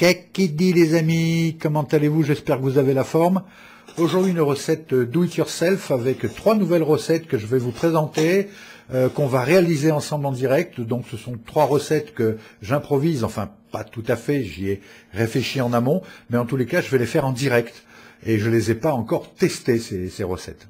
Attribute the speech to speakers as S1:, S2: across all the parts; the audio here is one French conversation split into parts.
S1: Qu'est-ce qui dit les amis? Comment allez-vous? J'espère que vous avez la forme. Aujourd'hui une recette do it yourself avec 3 nouvelles recettes que je vais vous présenter, qu'on va réaliser ensemble en direct. Donc ce sont 3 recettes que j'improvise, enfin pas tout à fait, j'y ai réfléchi en amont, mais en tous les cas je vais les faire en direct. Et je les ai pas encore testées ces recettes.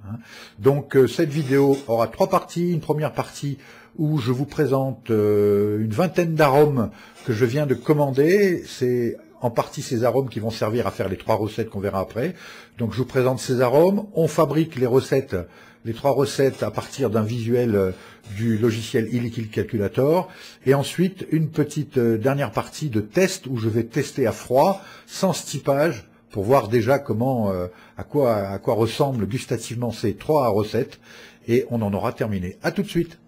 S1: Donc cette vidéo aura 3 parties. Une première partie où je vous présente une vingtaine d'arômes que je viens de commander. C'est en partie ces arômes qui vont servir à faire les 3 recettes qu'on verra après. Donc je vous présente ces arômes. On fabrique les recettes, les 3 recettes à partir d'un visuel du logiciel eLiquid Calculator. Et ensuite une petite dernière partie de test où je vais tester à froid, sans stypage, pour voir déjà comment, à quoi ressemblent gustativement ces 3 recettes. Et on en aura terminé. À tout de suite.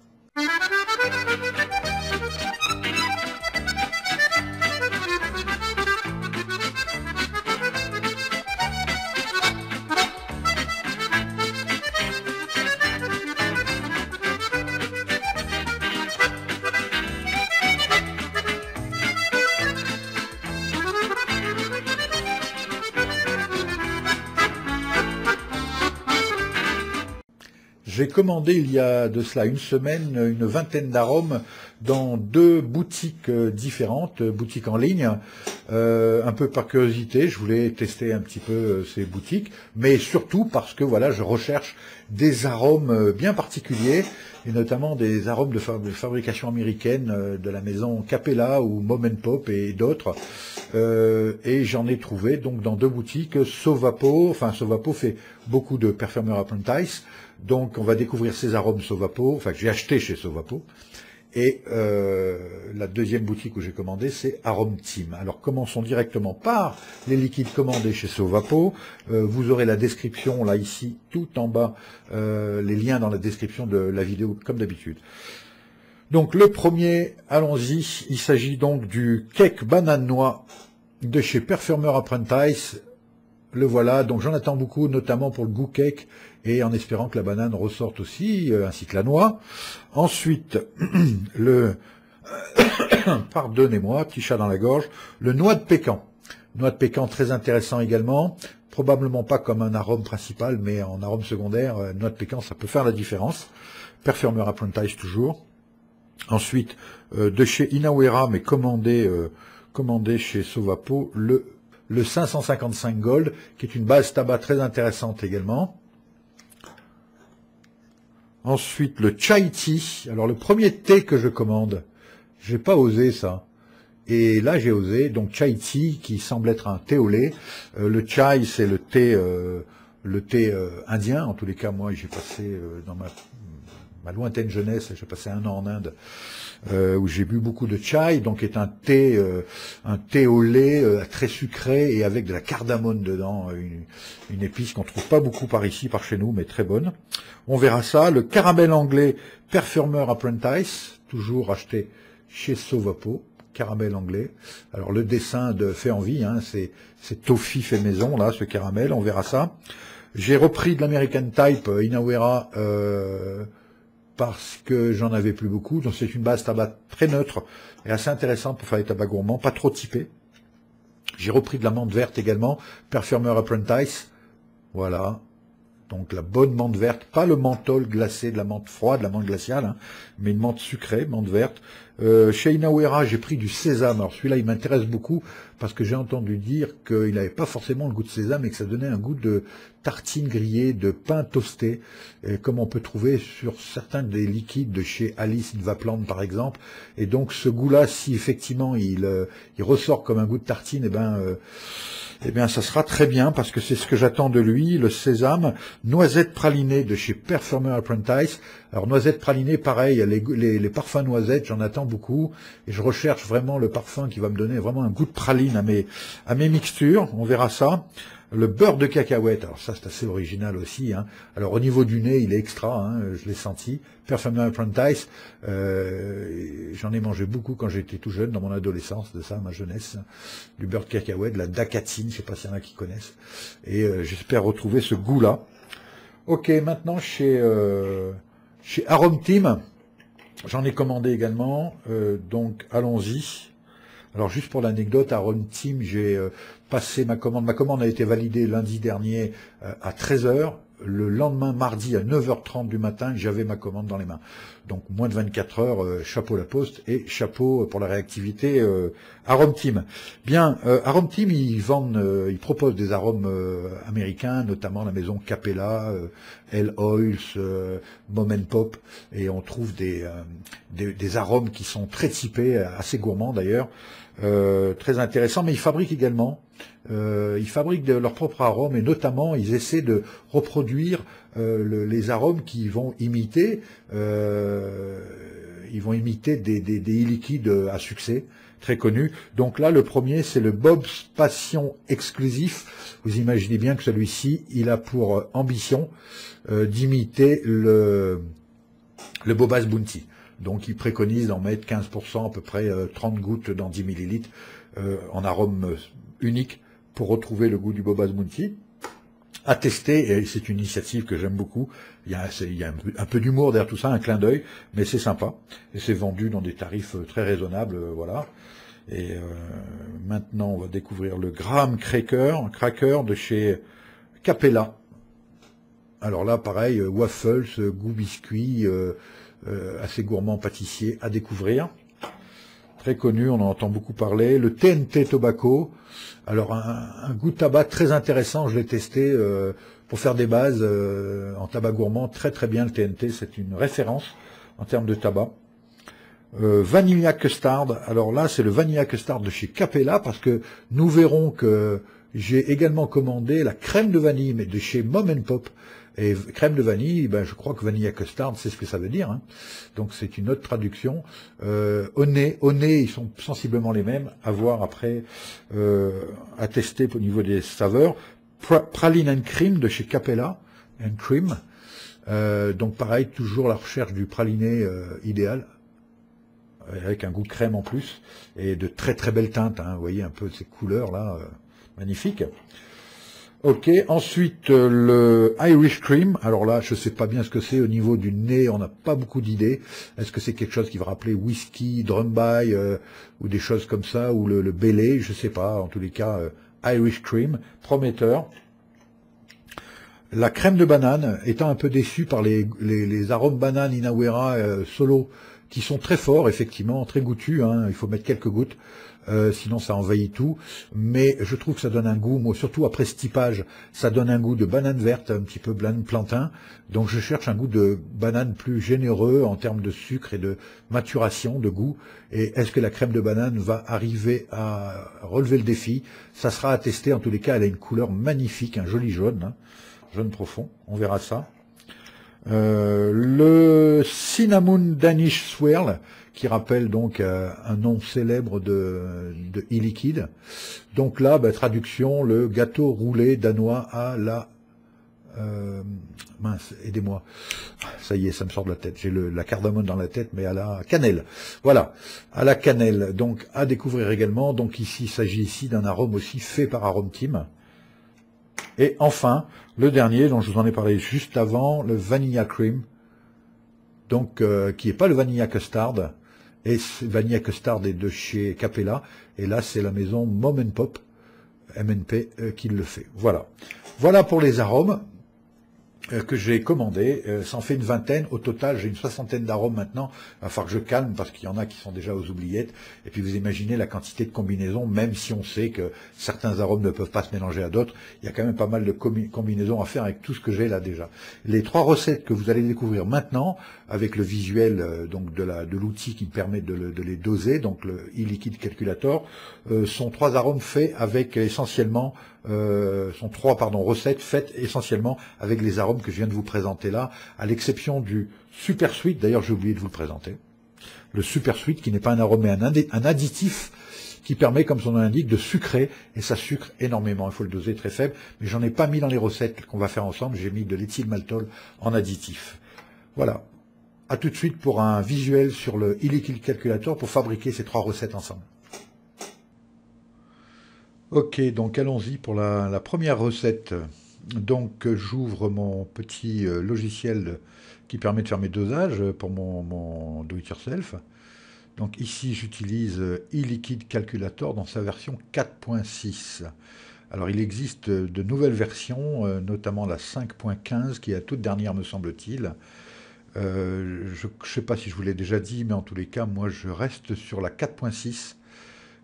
S1: J'ai commandé il y a de cela une semaine une vingtaine d'arômes dans 2 boutiques différentes, boutiques en ligne, un peu par curiosité. Je voulais tester un petit peu ces boutiques, mais surtout parce que voilà, je recherche des arômes bien particuliers, et notamment des arômes de fabrication américaine de la maison Capella ou Mom and Pop et d'autres. Et j'en ai trouvé donc dans 2 boutiques. Sovapo, enfin Sovapo fait beaucoup de Perfumer Apprentice. Donc on va découvrir ces arômes Sovapo, enfin que j'ai acheté chez Sovapo. Et la deuxième boutique où j'ai commandé, c'est Arome Team. Alors commençons directement par les liquides commandés chez Sovapo. Vous aurez la description là ici, tout en bas, les liens dans la description de la vidéo comme d'habitude. Donc le premier, allons-y, il s'agit donc du cake banane noix de chez Perfumer Apprentice. Le voilà, donc j'en attends beaucoup, notamment pour le goût cake, et en espérant que la banane ressorte aussi, ainsi que la noix. Ensuite, le, pardonnez-moi, petit chat dans la gorge, le noix de pécan. Noix de pécan très intéressant également, probablement pas comme un arôme principal, mais en arôme secondaire, noix de pécan, ça peut faire la différence. Perfumer Apprentice toujours. Ensuite, de chez Inawera, mais commandé chez Sovapo, le 555 Gold, qui est une base tabac très intéressante également. Ensuite, le chai tea. Alors, le premier thé que je commande, j'ai pas osé ça. Et là, j'ai osé. Donc, chai tea, qui semble être un thé au lait. Le chai, c'est le thé indien. En tous les cas, moi, j'ai passé dans ma lointaine jeunesse, j'ai passé 1 an en Inde, où j'ai bu beaucoup de chai, donc est un thé au lait très sucré et avec de la cardamone dedans, une épice qu'on trouve pas beaucoup par ici, par chez nous, mais très bonne. On verra ça. Le caramel anglais Perfumer Apprentice, toujours acheté chez Sovapo, caramel anglais. Alors le dessin fait envie, hein, c'est toffee fait maison là, ce caramel, on verra ça. J'ai repris de l'American Type Inawera, parce que j'en avais plus beaucoup, donc c'est une base tabac très neutre et assez intéressante pour faire des tabacs gourmands, pas trop typés. J'ai repris de la menthe verte également, Perfumer Apprentice, voilà, donc la bonne menthe verte, pas le menthol glacé, de la menthe froide, de la menthe glaciale, hein, mais une menthe sucrée, menthe verte. Chez Inawera, j'ai pris du sésame. Alors celui-là, il m'intéresse beaucoup parce que j'ai entendu dire qu'il n'avait pas forcément le goût de sésame et que ça donnait un goût de tartine grillée, de pain toasté, comme on peut trouver sur certains des liquides de chez Alice in Vapland par exemple. Et donc ce goût-là, si effectivement il ressort comme un goût de tartine, eh bien, ça sera très bien parce que c'est ce que j'attends de lui. Le sésame, noisette pralinée de chez Perfumer Apprentice. Alors, noisette pralinée, pareil, les parfums noisettes, j'en attends beaucoup. Et je recherche vraiment le parfum qui va me donner vraiment un goût de praline à mes mixtures. On verra ça. Le beurre de cacahuète, alors ça c'est assez original aussi, hein. Alors au niveau du nez, il est extra, hein, je l'ai senti. Perfumer Apprentice, j'en ai mangé beaucoup quand j'étais tout jeune, dans mon adolescence, de ça, ma jeunesse. Du beurre de cacahuète, de la dacatine, je sais pas s'il y en a qui connaissent. Et j'espère retrouver ce goût-là. Ok, maintenant chez Arome Team, j'en ai commandé également, donc allons-y. Alors juste pour l'anecdote, à Arome Team, j'ai passé ma commande. Ma commande a été validée lundi dernier à 13 heures. Le lendemain, mardi, à 9h30 du matin, j'avais ma commande dans les mains. Donc moins de 24 heures, chapeau la poste et chapeau pour la réactivité Arome Team. Bien, Arome Team, ils proposent des arômes américains, notamment la maison Capella, L Oils, Mom and Pop, et on trouve des arômes qui sont très typés, assez gourmands d'ailleurs. Très intéressant, mais ils fabriquent également, leurs propres arômes, et notamment ils essaient de reproduire les arômes qui vont imiter, des e-liquides à succès très connus. Donc là, le premier, c'est le Bob's Passion exclusif. Vous imaginez bien que celui-ci, il a pour ambition d'imiter le Bobas Bounty. Donc il préconise d'en mettre 15%, à peu près 30 gouttes dans 10 millilitres en arôme unique pour retrouver le goût du Bobas Bounty. À tester, et c'est une initiative que j'aime beaucoup. Il y a un peu d'humour derrière tout ça, un clin d'œil, mais c'est sympa. Et c'est vendu dans des tarifs très raisonnables, voilà. Et maintenant, on va découvrir le Graham Cracker de chez Capella. Alors là, pareil, waffles, goût biscuit, assez gourmand pâtissier à découvrir. Très connu, on en entend beaucoup parler. Le TNT Tobacco, alors un goût de tabac très intéressant, je l'ai testé pour faire des bases en tabac gourmand, très très bien le TNT, c'est une référence en termes de tabac. Vanilla Custard, alors là c'est le Vanilla Custard de chez Capella, parce que nous verrons que j'ai également commandé la crème de vanille, mais de chez Mom and Pop. Et crème de vanille, ben, je crois que Vanilla Custard, c'est ce que ça veut dire. Hein. Donc c'est une autre traduction. Au nez, ils sont sensiblement les mêmes. À voir après, à tester au niveau des saveurs. Praline and Cream de chez Capella and Cream. Donc pareil, toujours la recherche du praliné idéal, avec un goût de crème en plus, et de très très belles teintes. Hein. Vous voyez un peu ces couleurs là, magnifiques. Ok, ensuite le Irish Cream, alors là je sais pas bien ce que c'est au niveau du nez, on n'a pas beaucoup d'idées. Est-ce que c'est quelque chose qui va rappeler whisky, drum-by, ou des choses comme ça, ou le Baileys, je sais pas, en tous les cas Irish Cream, prometteur. La crème de banane, étant un peu déçu par les arômes banane Inawera solo, qui sont très forts, effectivement, très goûtus, hein, il faut mettre quelques gouttes, sinon ça envahit tout, mais je trouve que ça donne un goût, moi surtout après ce typage, ça donne un goût de banane verte, un petit peu banane plantain, donc je cherche un goût de banane plus généreux en termes de sucre et de maturation, de goût, et est-ce que la crème de banane va arriver à relever le défi? Ça sera à tester, en tous les cas, elle a une couleur magnifique, un joli jaune, hein, jaune profond, on verra ça. Le Cinnamon Danish Swirl, qui rappelle donc un nom célèbre de e-liquide. Donc là, bah, traduction, le gâteau roulé danois à la... mince, aidez-moi. Ça y est, ça me sort de la tête. J'ai la cardamome dans la tête, mais à la cannelle. Voilà, à la cannelle. Donc à découvrir également. Donc ici, il s'agit ici d'un arôme aussi fait par Arome Team. Et enfin, le dernier, dont je vous en ai parlé juste avant, le Vanilla Cream, donc qui n'est pas le Vanilla Custard, et Vanilla Custard est de chez Capella, et là c'est la maison Mom and Pop, MNP, qui le fait. Voilà. Voilà pour les arômes que j'ai commandé, ça en fait une vingtaine, au total j'ai une soixantaine d'arômes maintenant, il va falloir que je calme parce qu'il y en a qui sont déjà aux oubliettes, et puis vous imaginez la quantité de combinaisons, même si on sait que certains arômes ne peuvent pas se mélanger à d'autres, il y a quand même pas mal de combinaisons à faire avec tout ce que j'ai là déjà. Les 3 recettes que vous allez découvrir maintenant, avec le visuel donc de l'outil qui me permet de les doser, donc le e-liquide calculator, sont 3 arômes faits avec essentiellement, sont 3 recettes faites essentiellement avec les arômes que je viens de vous présenter là, à l'exception du Super Sweet, d'ailleurs j'ai oublié de vous le présenter, le Super Sweet qui n'est pas un arôme mais un additif qui permet, comme son nom l'indique, de sucrer, et ça sucre énormément, il faut le doser très faible, mais j'en ai pas mis dans les recettes qu'on va faire ensemble, j'ai mis de l'éthylmaltol en additif. Voilà, à tout de suite pour un visuel sur le e-liquide calculator pour fabriquer ces 3 recettes ensemble. Ok, donc allons-y pour la première recette. Donc j'ouvre mon petit logiciel qui permet de faire mes dosages pour mon do-it-yourself. Donc ici, j'utilise eLiquid Calculator dans sa version 4.6. Alors il existe de nouvelles versions, notamment la 5.15 qui est la toute dernière me semble-t-il. Je ne sais pas si je vous l'ai déjà dit, mais en tous les cas, moi je reste sur la 4.6,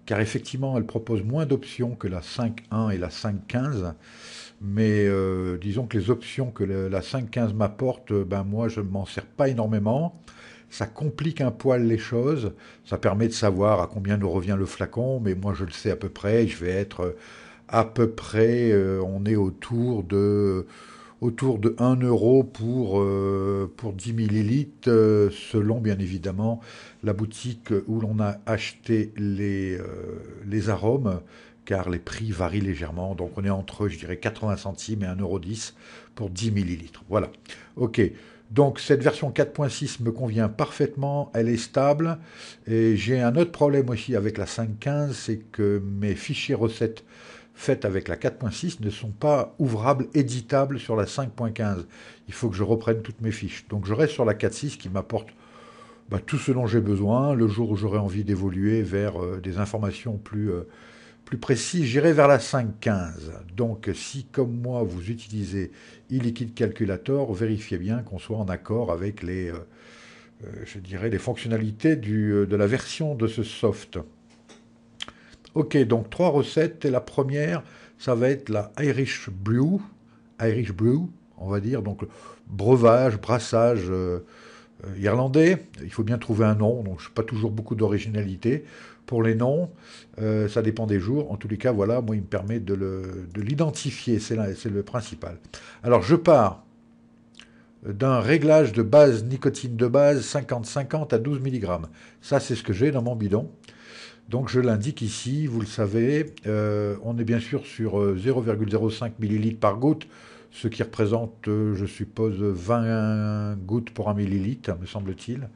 S1: car effectivement elle propose moins d'options que la 5.1 et la 5.15, mais disons que les options que la 5.15 m'apporte, ben moi je ne m'en sers pas énormément. Ça complique un poil les choses, ça permet de savoir à combien nous revient le flacon, mais moi je le sais à peu près, je vais être à peu près, on est autour de 1 euro pour 10 millilitres, selon bien évidemment la boutique où l'on a acheté les arômes, car les prix varient légèrement. Donc on est entre, je dirais, 80 centimes et 1,10 € pour 10 millilitres. Voilà. OK. Donc cette version 4.6 me convient parfaitement, elle est stable. Et j'ai un autre problème aussi avec la 5.15, c'est que mes fichiers recettes faites avec la 4.6 ne sont pas ouvrables, éditables sur la 5.15. Il faut que je reprenne toutes mes fiches. Donc je reste sur la 4.6 qui m'apporte tout ce dont j'ai besoin. Le jour où j'aurai envie d'évoluer vers des informations plus précises, j'irai vers la 5.15. Donc si, comme moi, vous utilisez eLiquid Calculator, vérifiez bien qu'on soit en accord avec je dirais, les fonctionnalités de la version de ce soft. Ok, donc 3 recettes, et la première, ça va être la Irish Brew, on va dire, donc breuvage, brassage irlandais. Il faut bien trouver un nom, donc je n'ai pas toujours beaucoup d'originalité pour les noms, ça dépend des jours. En tous les cas, voilà, moi il me permet de l'identifier, c'est le principal. Alors je pars d'un réglage de base, nicotine de base, 50-50 à 12 mg. Ça, c'est ce que j'ai dans mon bidon. Donc je l'indique ici, vous le savez, on est bien sûr sur 0,05 ml par goutte, ce qui représente, je suppose, 20 gouttes pour 1 millilitre, me semble-t-il.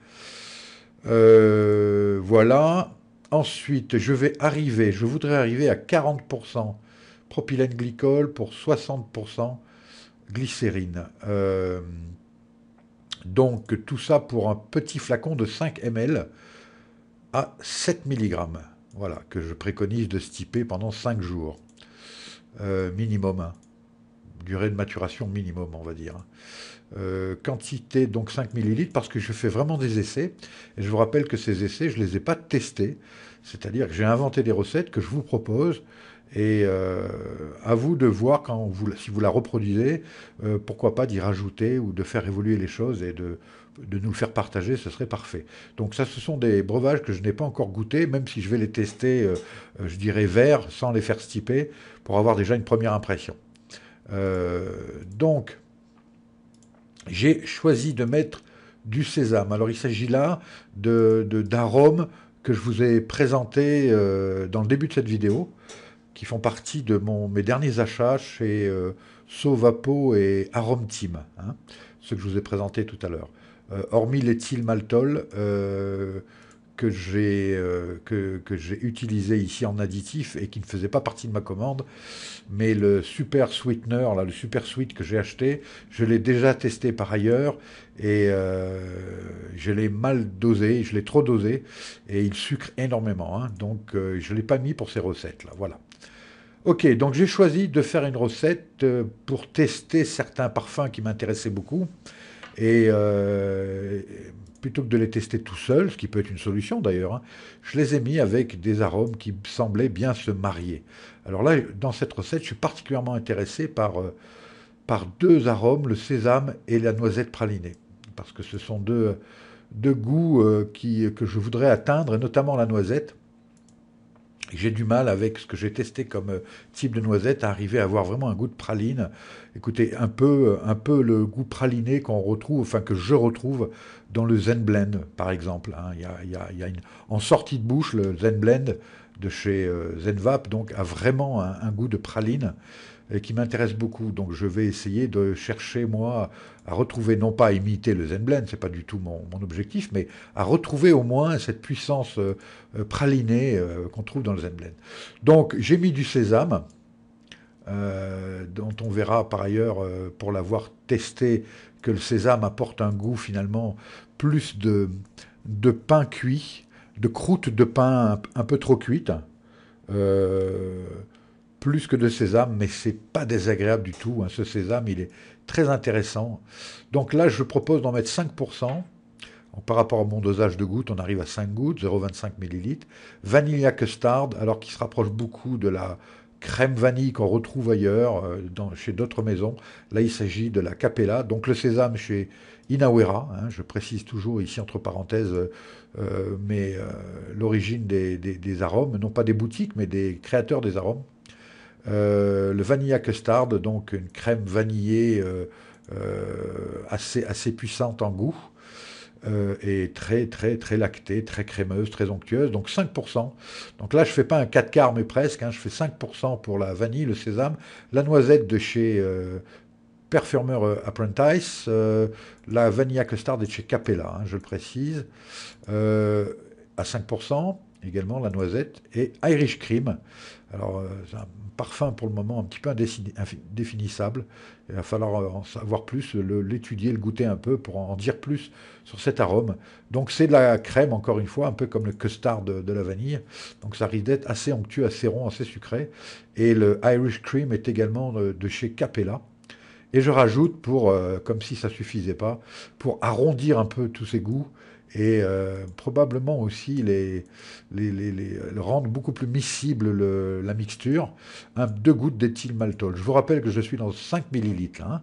S1: Voilà. Ensuite, je voudrais arriver à 40% propylène glycol pour 60% glycérine. Donc tout ça pour un petit flacon de 5 ml à 7 mg. Voilà, que je préconise de stiper pendant 5 jours. Minimum. Hein. Durée de maturation minimum, on va dire. Quantité, donc 5 millilitres, parce que je fais vraiment des essais. Et je vous rappelle que ces essais, je ne les ai pas testés. C'est-à-dire que j'ai inventé des recettes que je vous propose. Et à vous de voir, si vous la reproduisez, pourquoi pas d'y rajouter ou de faire évoluer les choses et de nous le faire partager, ce serait parfait. Donc ça, ce sont des breuvages que je n'ai pas encore goûtés, même si je vais les tester, je dirais verts, sans les faire stiper, pour avoir déjà une première impression. Donc, j'ai choisi de mettre du sésame. Alors il s'agit là d'arômes que je vous ai présentés dans le début de cette vidéo, qui font partie de mes derniers achats chez Sovapo et Arome Team, hein, ceux que je vous ai présentés tout à l'heure. Hormis l'éthylmaltol que j'ai utilisé ici en additif et qui ne faisait pas partie de ma commande, mais le super sweetener, là, le super sweet que j'ai acheté, je l'ai déjà testé par ailleurs et je l'ai mal dosé, je l'ai trop dosé et il sucre énormément, hein, donc je ne l'ai pas mis pour ces recettes là, voilà. Ok, donc j'ai choisi de faire une recette pour tester certains parfums qui m'intéressaient beaucoup. Et plutôt que de les tester tout seul, ce qui peut être une solution d'ailleurs, hein, je les ai mis avec des arômes qui semblaient bien se marier. Alors là, dans cette recette, je suis particulièrement intéressé par deux arômes, le sésame et la noisette pralinée. Parce que ce sont deux goûts que je voudrais atteindre, et notamment la noisette. J'ai du mal avec ce que j'ai testé comme type de noisette à arriver à avoir vraiment un goût de praline. Écoutez, un peu le goût praliné qu'on retrouve, enfin que je retrouve dans le Zen Blend, par exemple. Hein. Il y a en sortie de bouche, le Zen Blend de chez Zenvap, donc a vraiment un goût de praline qui m'intéresse beaucoup. Donc je vais essayer de chercher, moi, à retrouver, non pas à imiter le Zen Blend, c'est pas du tout mon objectif, mais à retrouver au moins cette puissance pralinée qu'on trouve dans le Zen Blend. Donc j'ai mis du sésame, dont on verra par ailleurs, pour l'avoir testé, que le sésame apporte un goût finalement plus de pain cuit, de croûte de pain un peu trop cuite, euh, plus que de sésame, mais c'est pas désagréable du tout, hein. Ce sésame, il est très intéressant. Donc là, je propose d'en mettre 5%. Donc, par rapport à mon dosage de gouttes, on arrive à 5 gouttes, 0,25 millilitres. Vanilla custard, alors qui se rapproche beaucoup de la crème vanille qu'on retrouve ailleurs, chez d'autres maisons. Là, il s'agit de la Capella. Donc le sésame chez Inawera, hein, je précise toujours ici entre parenthèses, mais l'origine des arômes, non pas des boutiques, mais des créateurs des arômes. Le vanilla custard, donc une crème vanillée assez puissante en goût, et très lactée, très crémeuse, très onctueuse, donc 5%. Donc là, je fais pas un 4 quarts, mais presque, hein, je fais 5% pour la vanille, le sésame, la noisette de chez Perfumer Apprentice, la vanilla custard est de chez Capella, hein, je le précise, à 5%, également la noisette, et Irish Cream. Alors, c'est un parfum pour le moment un petit peu indéfinissable. Il va falloir en savoir plus, l'étudier, le goûter un peu pour en dire plus sur cet arôme. Donc, c'est de la crème, encore une fois, un peu comme le custard de la vanille. Donc, ça risque d'être assez onctueux, assez rond, assez sucré. Et le Irish Cream est également de chez Capella. Et je rajoute, comme si ça suffisait pas, pour arrondir un peu tous ces goûts et probablement aussi le rendre beaucoup plus miscible la mixture, 2 gouttes d'éthylmaltol. Je vous rappelle que je suis dans 5 millilitres, hein.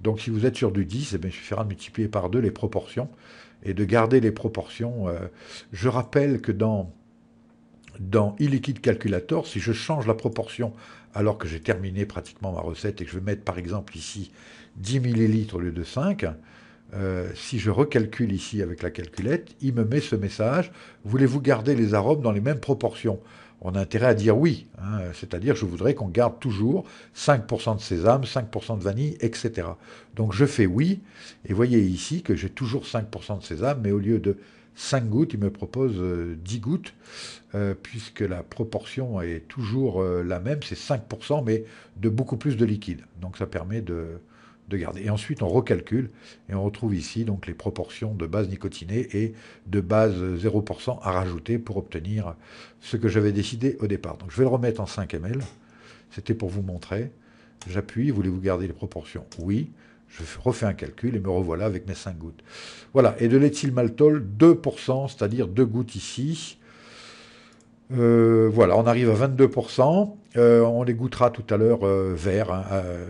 S1: Donc si vous êtes sur du 10, eh bien, il suffira de multiplier par 2 les proportions et de garder les proportions. Je rappelle que dans e-liquid calculator, si je change la proportion alors que j'ai terminé pratiquement ma recette et que je vais mettre par exemple ici 10 millilitres au lieu de 5, si je recalcule ici avec la calculette, il me met ce message: voulez-vous garder les arômes dans les mêmes proportions? On a intérêt à dire oui, hein, c'est-à-dire je voudrais qu'on garde toujours 5% de sésame, 5% de vanille, etc. Donc je fais oui, et voyez ici que j'ai toujours 5% de sésame, mais au lieu de 5 gouttes, il me propose 10 gouttes, puisque la proportion est toujours la même, c'est 5%, mais de beaucoup plus de liquide. Donc ça permet de garder. Et ensuite, on recalcule, et on retrouve ici donc les proportions de base nicotinée et de base 0% à rajouter pour obtenir ce que j'avais décidé au départ. Donc je vais le remettre en 5 ml. C'était pour vous montrer. J'appuie, voulez-vous garder les proportions? Oui. Je refais un calcul et me revoilà avec mes 5 gouttes. Voilà, et de l'éthylmaltol, 2%, c'est-à-dire 2 gouttes ici. Voilà, on arrive à 22%. On les goûtera tout à l'heure verts, hein.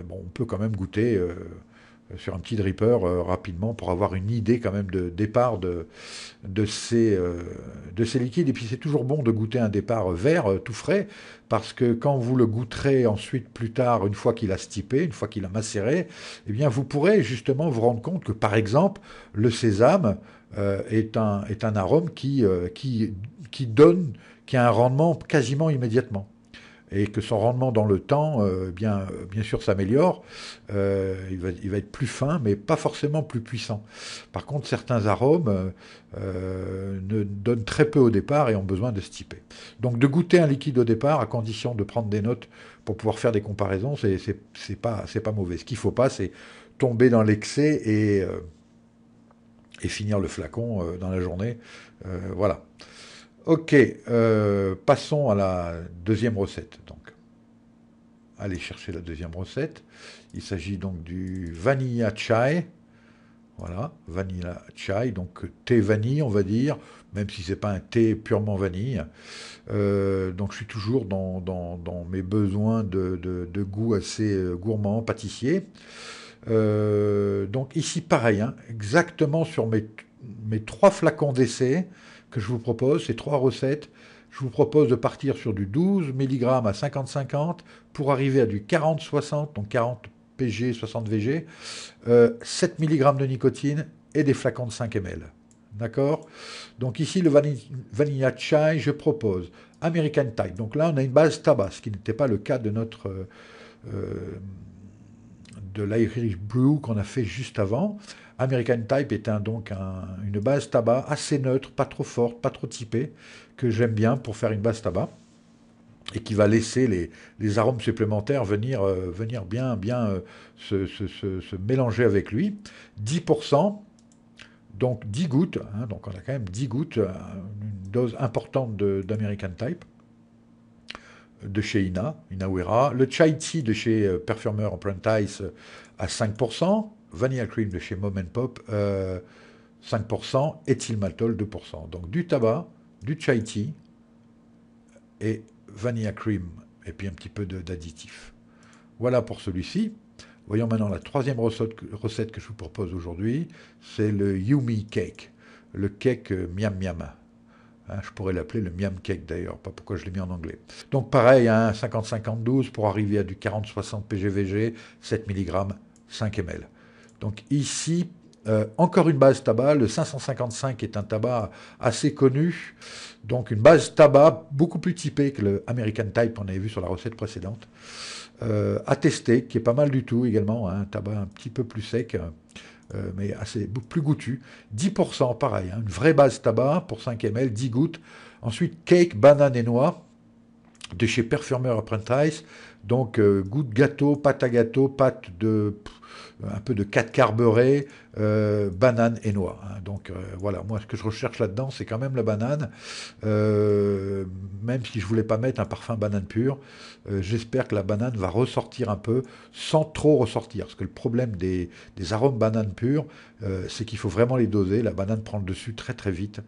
S1: Bon, on peut quand même goûter sur un petit dripper rapidement pour avoir une idée quand même de départ de ces liquides. Et puis c'est toujours bon de goûter un départ vert, tout frais, parce que quand vous le goûterez ensuite plus tard, une fois qu'il a stipé, une fois qu'il a macéré, eh bien vous pourrez justement vous rendre compte que par exemple le sésame est un arôme qui donne, qui a un rendement quasiment immédiatement, et que son rendement dans le temps, bien sûr, s'améliore. Il va être plus fin, mais pas forcément plus puissant. Par contre, certains arômes ne donnent très peu au départ et ont besoin de stiper. Donc, de goûter un liquide au départ, à condition de prendre des notes pour pouvoir faire des comparaisons, c'est pas mauvais. Ce qu'il faut pas, c'est tomber dans l'excès et finir le flacon dans la journée. Voilà. Ok, passons à la deuxième recette. Donc, allez chercher la deuxième recette. Il s'agit donc du vanilla chai. Voilà, vanilla chai, donc thé vanille, on va dire, même si c'est pas un thé purement vanille. Donc, je suis toujours dans mes besoins de goût assez gourmand, pâtissier. Donc, ici, pareil, hein, exactement sur mes 3 flacons d'essai que je vous propose, ces 3 recettes, je vous propose de partir sur du 12 mg à 50-50 pour arriver à du 40-60, donc 40 pg, 60 vg, 7 mg de nicotine et des flacons de 5 ml. D'accord? Donc ici, le vanilla chai, je propose American Type. Donc là, on a une base tabac, ce qui n'était pas le cas de l'Irish Brew qu'on a fait juste avant. American Type est donc une base tabac assez neutre, pas trop forte, pas trop typée, que j'aime bien pour faire une base tabac, et qui va laisser les arômes supplémentaires venir bien se mélanger avec lui. 10%, Donc 10 gouttes, hein, donc on a quand même 10 gouttes, une dose importante d'American Type, de chez Inawera. Le Chai Tea de chez Perfumer Apprentice à 5%. Vanilla Cream de chez Mom and Pop 5%. Ethyl Maltol 2%. Donc du tabac, du Chai Tea et Vanilla Cream et puis un petit peu d'additif. Voilà pour celui-ci. Voyons maintenant la troisième recette que je vous propose aujourd'hui. C'est le Yumi Cake. Le cake miam miam. Hein, je pourrais l'appeler le miam cake d'ailleurs, pas pourquoi je l'ai mis en anglais. Donc pareil, hein, 50-50-12 pour arriver à du 40-60 PGVG, 7 mg, 5 ml. Donc ici, encore une base tabac, le 555 est un tabac assez connu, donc une base tabac beaucoup plus typée que le American Type qu'on avait vu sur la recette précédente. À tester, qui est pas mal du tout également, hein, un tabac un petit peu plus sec, mais assez plus goûtu. 10%, pareil, hein, une vraie base tabac pour 5 ml, 10 gouttes. Ensuite, cake, banane et noix de chez Perfumer Apprentice. Donc, goût de gâteau, pâte à gâteau, pâte de un peu de 4 quarts beurré, banane et noix. Hein. Donc voilà, moi ce que je recherche là-dedans, c'est quand même la banane. Même si je voulais pas mettre un parfum banane pure, j'espère que la banane va ressortir un peu sans trop ressortir. Parce que le problème des arômes banane pure, c'est qu'il faut vraiment les doser. La banane prend le dessus très très vite.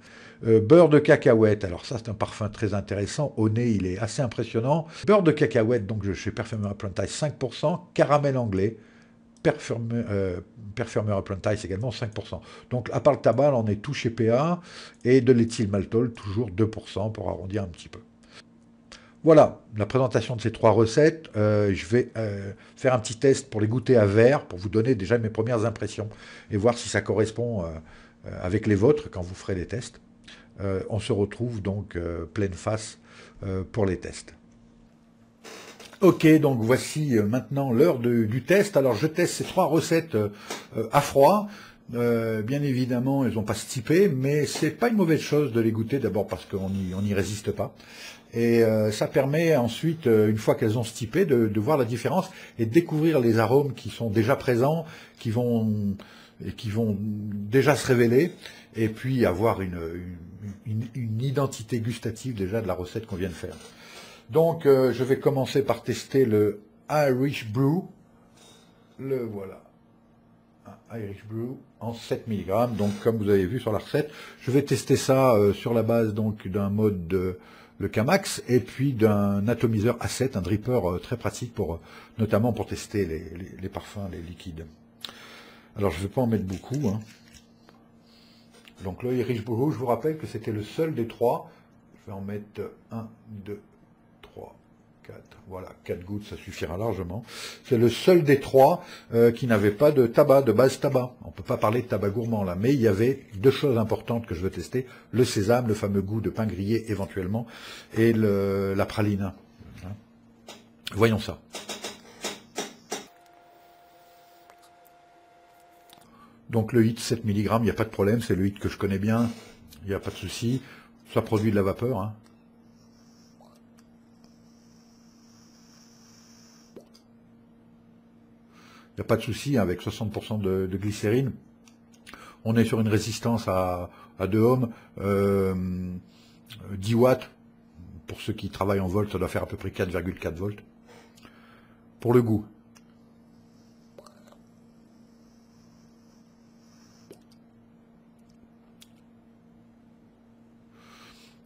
S1: Beurre de cacahuète, alors ça c'est un parfum très intéressant. Au nez, il est assez impressionnant. Beurre de cacahuète, donc chez Perfumer Apprentice 5%, caramel anglais. Perfumer Apprentice également 5%. Donc à part le tabac, là, on est tout chez PA et de l'éthyl maltol, toujours 2% pour arrondir un petit peu. Voilà la présentation de ces trois recettes. Je vais faire un petit test pour les goûter à verre, pour vous donner déjà mes premières impressions et voir si ça correspond avec les vôtres quand vous ferez les tests. On se retrouve donc pleine face pour les tests. Ok, donc voici maintenant l'heure du test. Alors je teste ces trois recettes à froid. Bien évidemment, elles n'ont pas stipé, mais c'est pas une mauvaise chose de les goûter, d'abord parce qu'on n'y résiste pas. Et ça permet ensuite, une fois qu'elles ont stipé, de voir la différence et de découvrir les arômes qui sont déjà présents, qui vont déjà se révéler, et puis avoir une identité gustative déjà de la recette qu'on vient de faire. Donc, je vais commencer par tester le Irish Brew. Le voilà. Un Irish Brew en 7 mg. Donc, comme vous avez vu sur la recette, je vais tester ça sur la base donc d'un mode de le Camax et puis d'un atomiseur A7, un dripper très pratique pour notamment pour tester les parfums, les liquides. Alors, je ne vais pas en mettre beaucoup. Hein. Donc, le Irish Brew, je vous rappelle que c'était le seul des trois. Je vais en mettre 1, 2, 3, 4, voilà, 4 gouttes, ça suffira largement. C'est le seul des trois qui n'avait pas de tabac, de base tabac. On ne peut pas parler de tabac gourmand là, mais il y avait deux choses importantes que je veux tester. Le sésame, le fameux goût de pain grillé éventuellement, et la praline. Hein. Voyons ça. Donc le HIT 7 mg, il n'y a pas de problème, c'est le HIT que je connais bien, il n'y a pas de souci. Ça produit de la vapeur, hein. Il n'y a pas de souci, avec 60% de glycérine. On est sur une résistance à 2 ohms, 10 watts. Pour ceux qui travaillent en volts, ça doit faire à peu près 4,4 volts. Pour le goût.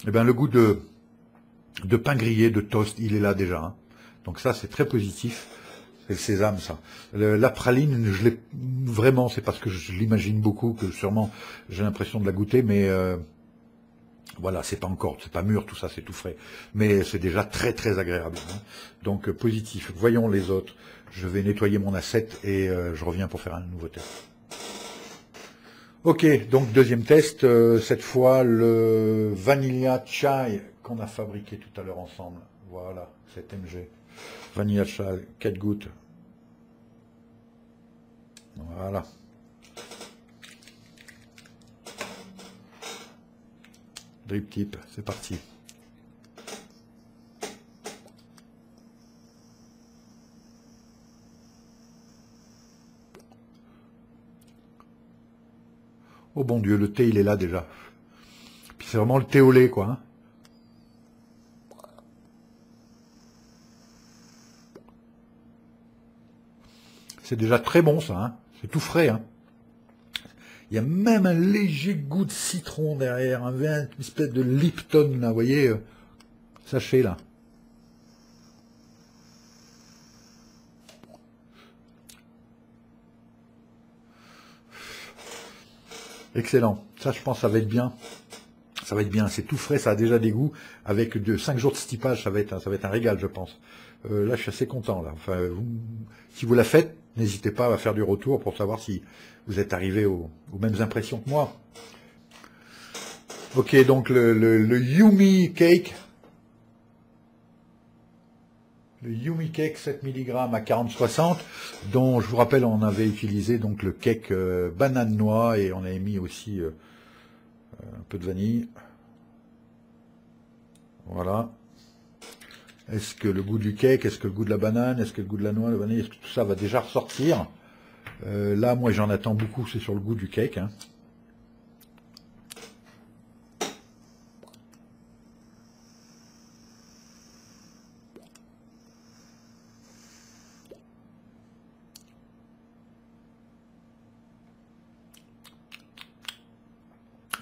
S1: Eh bien, le goût de pain grillé, de toast, il est là déjà. Hein. Donc ça, c'est très positif. C'est le sésame, ça. La praline, je l'ai vraiment, c'est parce que je l'imagine beaucoup, que sûrement j'ai l'impression de la goûter, mais voilà, c'est pas encore, c'est pas mûr, tout ça, c'est tout frais. Mais c'est déjà très très agréable. Hein. Donc positif. Voyons les autres. Je vais nettoyer mon assiette et je reviens pour faire un nouveau test. Ok, donc deuxième test, cette fois le Vanilla Chai qu'on a fabriqué tout à l'heure ensemble. Voilà, 7 mg. Vanilla Chai, 4 gouttes. Voilà. Drip tip, c'est parti. Oh bon Dieu, le thé il est là déjà. Puis c'est vraiment le thé au lait quoi. Hein. C'est déjà très bon ça, hein. C'est tout frais. Hein. Il y a même un léger goût de citron derrière, une espèce de Lipton, là, vous voyez, sachet là. Excellent. Ça, je pense, ça va être bien. Ça va être bien. C'est tout frais, ça a déjà des goûts. Avec 5 jours de stipage, ça va être un régal, je pense. Là, je suis assez content. Là. Enfin, si vous la faites, n'hésitez pas à faire du retour pour savoir si vous êtes arrivé aux mêmes impressions que moi. Ok, donc le Yumi Cake. Le Yumi Cake 7 mg à 40-60, dont je vous rappelle on avait utilisé donc le cake banane noix et on avait mis aussi un peu de vanille. Voilà. Est-ce que le goût du cake, est-ce que le goût de la banane, est-ce que le goût de la noix, la vanille, est-ce que tout ça va déjà ressortir? Là moi j'en attends beaucoup, c'est sur le goût du cake. Hein.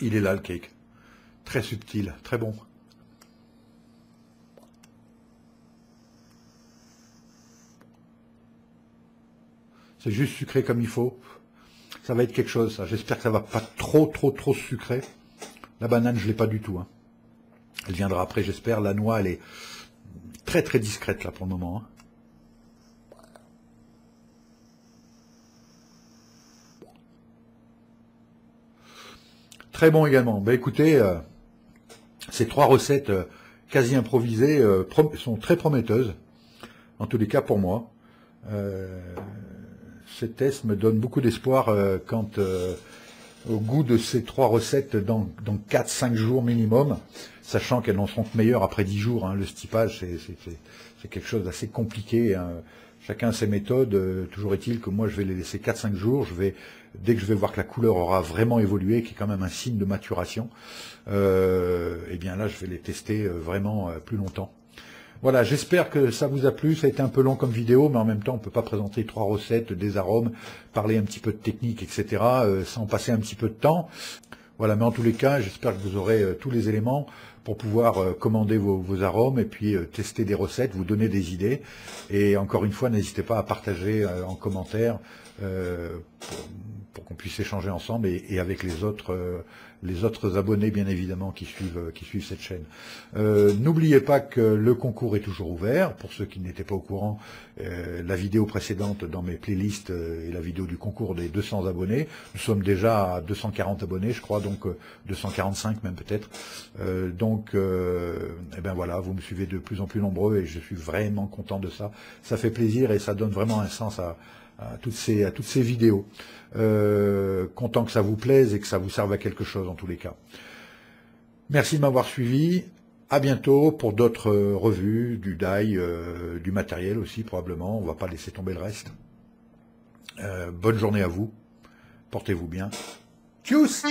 S1: Il est là le cake. Très subtil, très bon. C'est juste sucré comme il faut. Ça va être quelque chose, ça. J'espère que ça va pas trop sucré. La banane, je l'ai pas du tout. Hein. Elle viendra après, j'espère. La noix, elle est très discrète là pour le moment. Hein. Très bon également. Ben écoutez, ces 3 recettes quasi improvisées sont très prometteuses. En tous les cas pour moi. Ces tests me donnent beaucoup d'espoir quant au goût de ces 3 recettes dans 4-5 jours minimum, sachant qu'elles n'en seront que meilleures après 10 jours. Hein. Le stipage, c'est quelque chose d'assez compliqué. Hein. Chacun a ses méthodes. Toujours est-il que moi, je vais les laisser 4-5 jours. Dès que je vais voir que la couleur aura vraiment évolué, qui est quand même un signe de maturation, et bien là, je vais les tester vraiment plus longtemps. Voilà, j'espère que ça vous a plu. Ça a été un peu long comme vidéo, mais en même temps, on ne peut pas présenter 3 recettes, des arômes, parler un petit peu de technique, etc., sans passer un petit peu de temps. Voilà, mais en tous les cas, j'espère que vous aurez tous les éléments pour pouvoir commander vos arômes et puis tester des recettes, vous donner des idées. Et encore une fois, n'hésitez pas à partager en commentaire pour qu'on puisse échanger ensemble et avec les autres abonnés, bien évidemment, qui suivent cette chaîne. N'oubliez pas que le concours est toujours ouvert. Pour ceux qui n'étaient pas au courant, la vidéo précédente dans mes playlists est la vidéo du concours des 200 abonnés. Nous sommes déjà à 240 abonnés, je crois, donc 245 même peut-être. Eh ben voilà, vous me suivez de plus en plus nombreux et je suis vraiment content de ça. Ça fait plaisir et ça donne vraiment un sens à toutes ces vidéos. Content que ça vous plaise et que ça vous serve à quelque chose en tous les cas. Merci de m'avoir suivi. À bientôt pour d'autres revues, du die, du matériel aussi probablement. On va pas laisser tomber le reste. Bonne journée à vous. Portez-vous bien. Tchuss!